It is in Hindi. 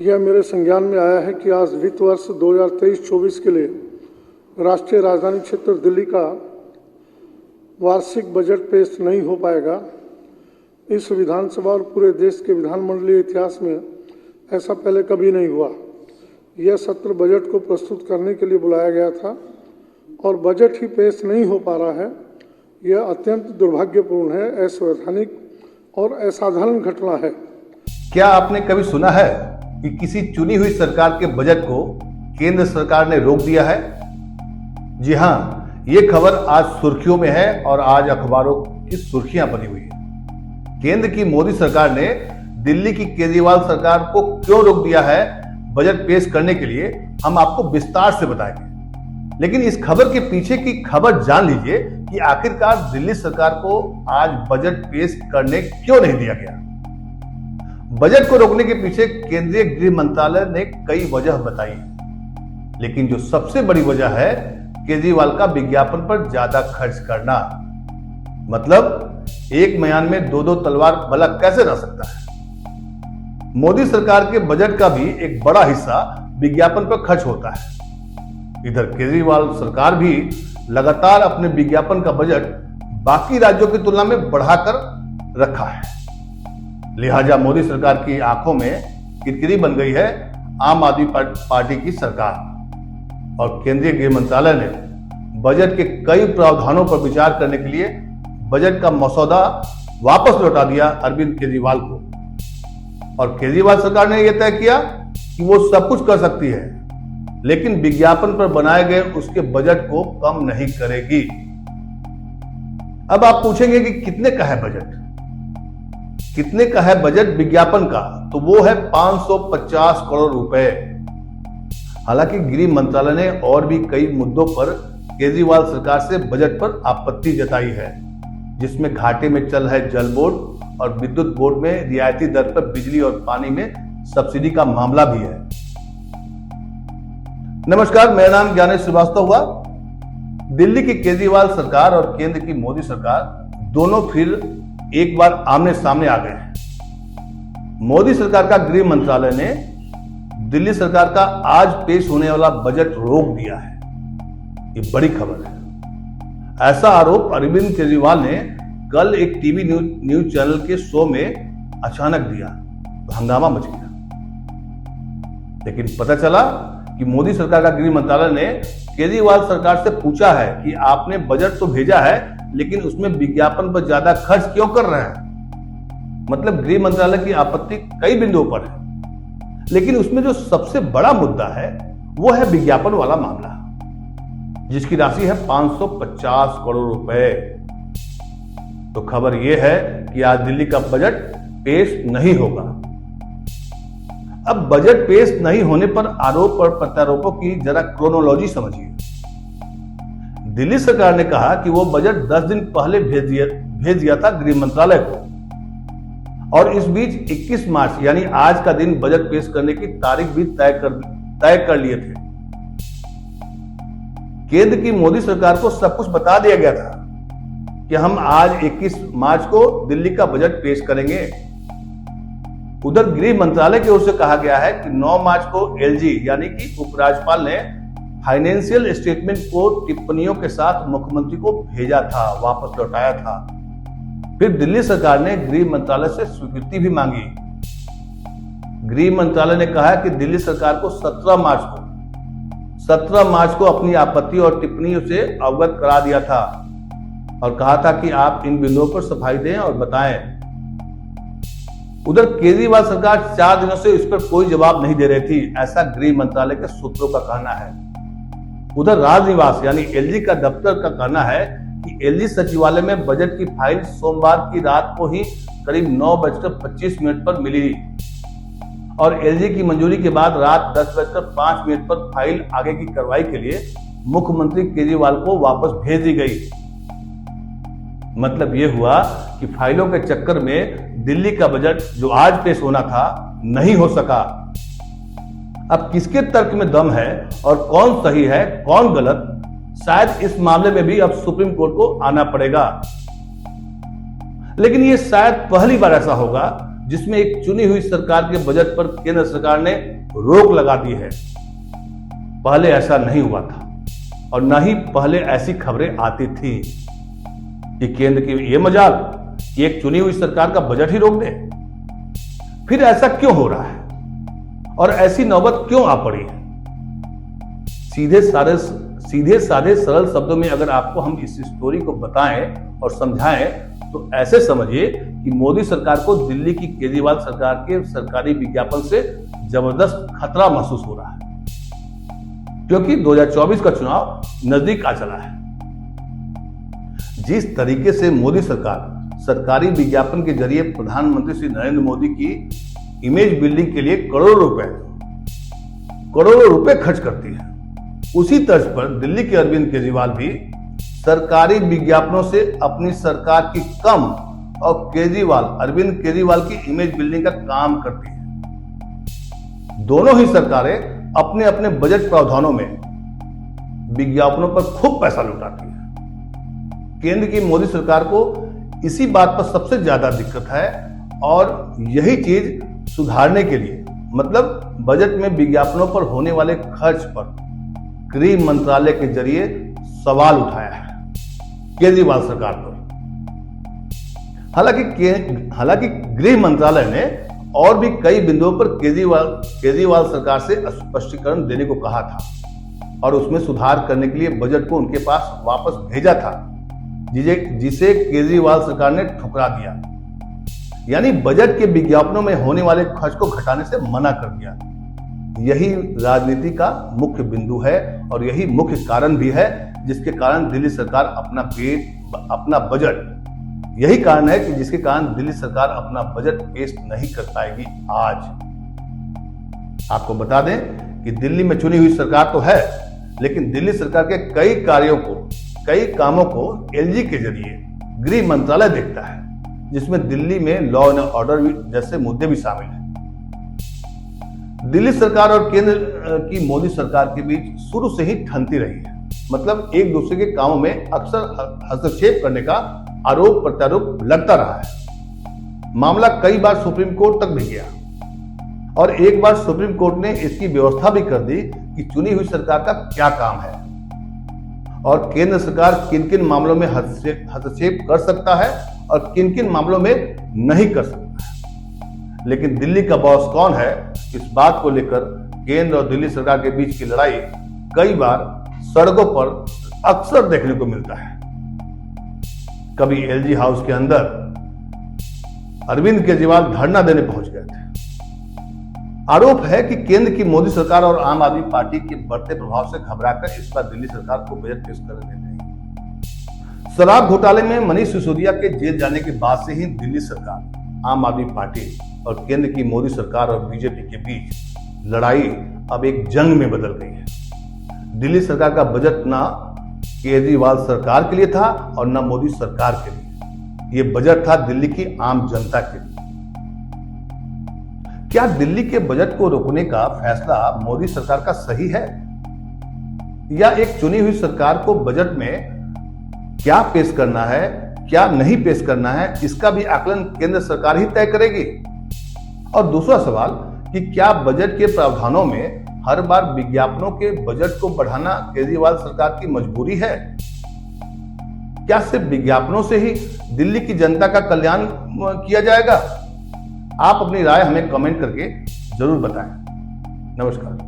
यह मेरे संज्ञान में आया है कि आज वित्त वर्ष 2023-24 के लिए राष्ट्रीय राजधानी क्षेत्र दिल्ली का वार्षिक बजट पेश नहीं हो पाएगा। इस विधानसभा और पूरे देश के विधानमंडलीय इतिहास में ऐसा पहले कभी नहीं हुआ। यह सत्र बजट को प्रस्तुत करने के लिए बुलाया गया था और बजट ही पेश नहीं हो पा रहा है। यह अत्यंत दुर्भाग्यपूर्ण है, असंवैधानिक और असाधारण घटना है। क्या आपने कभी सुना है कि किसी चुनी हुई सरकार के बजट को केंद्र सरकार ने रोक दिया है? जी हां, ये खबर आज सुर्खियों में है और आज अखबारों की सुर्खियां बनी हुई है। केंद्र की मोदी सरकार ने दिल्ली की केजरीवाल सरकार को क्यों रोक दिया है बजट पेश करने के लिए, हम आपको विस्तार से बताएंगे। लेकिन इस खबर के पीछे की खबर जान लीजिए कि आखिरकार दिल्ली सरकार को आज बजट पेश करने क्यों नहीं दिया गया। बजट को रोकने के पीछे केंद्रीय गृह मंत्रालय ने कई वजह बताई है, लेकिन जो सबसे बड़ी वजह है केजरीवाल का विज्ञापन पर ज्यादा खर्च करना। मतलब एक म्यान में दो तलवार भला कैसे रह सकता है। मोदी सरकार के बजट का भी एक बड़ा हिस्सा विज्ञापन पर खर्च होता है। इधर केजरीवाल सरकार भी लगातार अपने विज्ञापन का बजट बाकी राज्यों की तुलना में बढ़ाकर रखा है। लिहाजा मोदी सरकार की आंखों में किरकिरी बन गई है आम आदमी पार्टी की सरकार। और केंद्रीय गृह मंत्रालय ने बजट के कई प्रावधानों पर विचार करने के लिए बजट का मसौदा वापस लौटा दिया अरविंद केजरीवाल को। और केजरीवाल सरकार ने यह तय किया कि वो सब कुछ कर सकती है, लेकिन विज्ञापन पर बनाए गए उसके बजट को कम नहीं करेगी। अब आप पूछेंगे कि कितने का है बजट, कितने का है बजट विज्ञापन का? तो वो है 550 करोड़ रुपए। हालांकि गृह मंत्रालय ने और भी कई मुद्दों पर केजरीवाल सरकार से बजट पर आपत्ति जताई है, जिसमें घाटे में चल रहे जल बोर्ड और विद्युत बोर्ड में रियायती दर पर बिजली और पानी में सब्सिडी का मामला भी है। नमस्कार, मेरा नाम ज्ञानेश श्रीवास्तव हुआ। दिल्ली की केजरीवाल सरकार और केंद्र की मोदी सरकार दोनों फिर एक बार आमने सामने आ गए हैं। मोदी सरकार का गृह मंत्रालय ने दिल्ली सरकार का आज पेश होने वाला बजट रोक दिया है। ये बड़ी खबर है। ऐसा आरोप अरविंद केजरीवाल ने कल एक टीवी न्यूज चैनल के शो में अचानक दिया तो हंगामा मच गया। लेकिन पता चला कि मोदी सरकार का गृह मंत्रालय ने केजरीवाल सरकार से पूछा है कि आपने बजट तो भेजा है, लेकिन उसमें विज्ञापन पर ज्यादा खर्च क्यों कर रहे हैं। मतलब गृह मंत्रालय की आपत्ति कई बिंदुओं पर है, लेकिन उसमें जो सबसे बड़ा मुद्दा है वो है विज्ञापन वाला मामला, जिसकी राशि है 550 करोड़ रुपए। तो खबर यह है कि आज दिल्ली का बजट पेश नहीं होगा। अब बजट पेश नहीं होने पर आरोप और प्रत्यारोपों की जरा क्रोनोलॉजी समझिए। दिल्ली सरकार ने कहा कि वो बजट 10 दिन पहले भेज दिया था गृह मंत्रालय को, और इस बीच 21 मार्च यानी आज का दिन बजट पेश करने की तारीख भी तय कर लिए थे। केंद्र की मोदी सरकार को सब कुछ बता दिया गया था कि हम आज 21 मार्च को दिल्ली का बजट पेश करेंगे। उधर गृह मंत्रालय की ओर से कहा गया है कि 9 मार्च को एलजी यानी कि उपराज्यपाल ने फाइनेंशियल स्टेटमेंट को टिप्पणियों के साथ मुख्यमंत्री को भेजा था, वापस लौटाया था। फिर दिल्ली सरकार ने गृह मंत्रालय से स्वीकृति भी मांगी। गृह मंत्रालय ने कहा कि दिल्ली सरकार को 17 मार्च को अपनी आपत्ति और टिप्पणियों से अवगत करा दिया था और कहा था कि आप इन बिंदुओं पर सफाई दें और बताएं। उधर केजरीवाल सरकार 4 दिनों से इस पर कोई जवाब नहीं दे रही थी, ऐसा गृह मंत्रालय के सूत्रों का कहना है। उधर राजनिवास यानी एलजी का दफ्तर का कहना है कि एलजी सचिवालय में बजट की फाइल सोमवार की रात को ही करीब 9:25 पर मिली और एलजी की मंजूरी के बाद रात 10:05 पर फाइल आगे की कार्रवाई के लिए मुख्यमंत्री केजरीवाल को वापस भेज दी गई। मतलब यह हुआ कि फाइलों के चक्कर में दिल्ली का बजट जो आज पेश होना था नहीं हो सका। अब किसके तर्क में दम है और कौन सही है कौन गलत, शायद इस मामले में भी अब सुप्रीम कोर्ट को आना पड़ेगा। लेकिन यह शायद पहली बार ऐसा होगा जिसमें एक चुनी हुई सरकार के बजट पर केंद्र सरकार ने रोक लगा दी है। पहले ऐसा नहीं हुआ था और न ही पहले ऐसी खबरें आती थी कि केंद्र की ये मजाल कि एक चुनी हुई सरकार का बजट ही रोक दे। फिर ऐसा क्यों हो रहा है और ऐसी नौबत क्यों आ पड़ी है? सीधे साधे सरल शब्दों में अगर आपको हम इस स्टोरी को बताएं और समझाएं तो ऐसे समझिए कि मोदी सरकार को दिल्ली की केजरीवाल सरकार के सरकारी विज्ञापन से जबरदस्त खतरा महसूस हो रहा है, क्योंकि 2024 का चुनाव नजदीक आ चला है। जिस तरीके से मोदी सरकार सरकारी विज्ञापन के जरिए प्रधानमंत्री श्री नरेंद्र मोदी की इमेज बिल्डिंग के लिए करोड़ों रुपए खर्च करती है, उसी तर्ज पर दिल्ली के अरविंद केजरीवाल भी सरकारी विज्ञापनों से अपनी सरकार की कम और अरविंद केजरीवाल की इमेज बिल्डिंग का काम करती है। दोनों ही सरकारें अपने अपने बजट प्रावधानों में विज्ञापनों पर खूब पैसा लुटाती है। केंद्र की मोदी सरकार को इसी बात पर सबसे ज्यादा दिक्कत है और यही चीज सुधारने के लिए मतलब बजट में विज्ञापनों पर होने वाले खर्च पर गृह मंत्रालय के जरिए सवाल उठाया है केजरीवाल सरकार पर। हालांकि गृह मंत्रालय ने और भी कई बिंदुओं पर केजरीवाल सरकार से स्पष्टीकरण देने को कहा था और उसमें सुधार करने के लिए बजट को उनके पास वापस भेजा था, जिसे केजरीवाल सरकार ने ठुकरा दिया, यानी बजट के विज्ञापनों में होने वाले खर्च को घटाने से मना कर दिया। यही राजनीति का मुख्य बिंदु है और यही मुख्य कारण भी है जिसके कारण दिल्ली सरकार अपना बजट यही कारण है कि जिसके कारण दिल्ली सरकार अपना बजट पेश नहीं कर पाएगी। आज आपको बता दें कि दिल्ली में चुनी हुई सरकार तो है, लेकिन दिल्ली सरकार के कई कामों को एलजी के जरिए गृह मंत्रालय देखता है, जिसमें दिल्ली में लॉ एंड ऑर्डर जैसे मुद्दे भी शामिल हैं। दिल्ली सरकार और केंद्र की मोदी सरकार के बीच शुरू से ही ठनती रही है, मतलब एक दूसरे के कामों में अक्सर हस्तक्षेप करने का आरोप प्रत्यारोप लगता रहा है। मामला कई बार सुप्रीम कोर्ट तक भी गया और एक बार सुप्रीम कोर्ट ने इसकी व्यवस्था भी कर दी कि चुनी हुई सरकार का क्या काम है और केंद्र सरकार किन किन मामलों में हस्तक्षेप कर सकता है और किन किन मामलों में नहीं कर सकता है। लेकिन दिल्ली का बॉस कौन है, इस बात को लेकर केंद्र और दिल्ली सरकार के बीच की लड़ाई कई बार सड़कों पर अक्सर देखने को मिलता है। कभी एलजी हाउस के अंदर अरविंद केजरीवाल धरना देने पहुंच गए थे। आरोप है कि केंद्र की मोदी सरकार और आम आदमी पार्टी के बढ़ते प्रभाव से घबराकर इस बार दिल्ली सरकार को बजट पेश करने नहीं। शराब घोटाले में मनीष सिसोदिया के जेल जाने के बाद से ही दिल्ली सरकार, आम आदमी पार्टी और केंद्र की मोदी सरकार और बीजेपी के बीच लड़ाई अब एक जंग में बदल गई है। दिल्ली सरकार का बजट ना केजरीवाल सरकार के लिए था और ना मोदी सरकार के लिए। यह बजट था दिल्ली की आम जनता के लिए। क्या दिल्ली के बजट को रोकने का फैसला मोदी सरकार का सही है या एक चुनी हुई सरकार को बजट में क्या पेश करना है, क्या नहीं पेश करना है, इसका भी आकलन केंद्र सरकार ही तय करेगी? और दूसरा सवाल कि क्या बजट के प्रावधानों में हर बार विज्ञापनों के बजट को बढ़ाना केजरीवाल सरकार की मजबूरी है? क्या सिर्फ विज्ञापनों से ही दिल्ली की जनता का कल्याण किया जाएगा? आप अपनी राय हमें कमेंट करके जरूर बताएं। नमस्कार।